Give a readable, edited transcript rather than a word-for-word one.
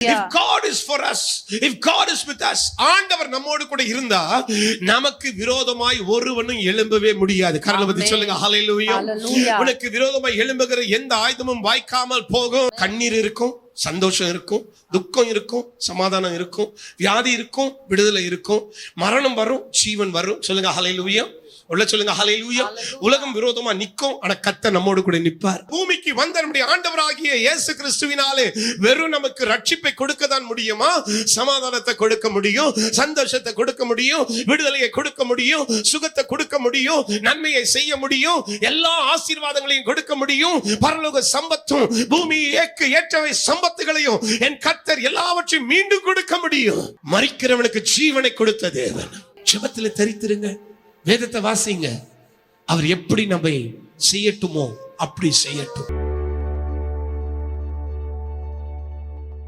If God is for us, if God is with us, ஆண்டவர் நம்மோடு கூட இருந்தா நமக்கு விரோதமாய் ஒருவனும் எழும்பவே முடியாது. கரங்களை பத்தி சொல்லுங்க. ஹல்லேலூயா. உனக்கு விரோதமாய் எழும்புகிற எந்த ஆயுதமும் வாய்க்காமல் போகும். கண்ணீர் இருக்கும், சந்தோஷம் இருக்கும், துக்கம் இருக்கும், சமாதானம் இருக்கும், வியாதி இருக்கும், விடுதலை இருக்கும், மரணம் வரும், ஜீவன் வரும். சொல்லுங்க ஹல்லேலூயா. உள்ள சொல்லுங்க ஹல்லேலூயா. உலகம் விரோதமா நிக்கும், ஆனா கர்த்தர் நம்மோடு கூட நிற்பார். பூமிக்கு வந்த நம்முடைய ஆண்டவராகிய இயேசு கிறிஸ்துவினாலே வெறும் நமக்கு ரட்சிப்பை கொடுக்க தான் முடியுமா? சமாதானத்தை கொடுக்க முடியும், சந்தோஷத்தை கொடுக்க முடியும், விடுதலையை கொடுக்க முடியும், சுகத்தை கொடுக்க முடியும், நன்மையை செய்ய முடியும், எல்லா ஆசீர்வாதங்களையும் கொடுக்க முடியும். பரலோக சம்பத்தும் பூமிக்கு ஏற்றவை சம்பத்துகளையும் என் கர்த்தர் எல்லாவற்றையும் மீண்டும் கொடுக்க முடியும். மரிக்கிறவனுக்கு ஜீவனை கொடுத்த தேவன். ஜெபத்தில் தரித்திருங்க, வேதத்தை வாசிங்க. அவர் எப்படி நம்மை செய்யட்டுமோ அப்படி செய்யட்டும்.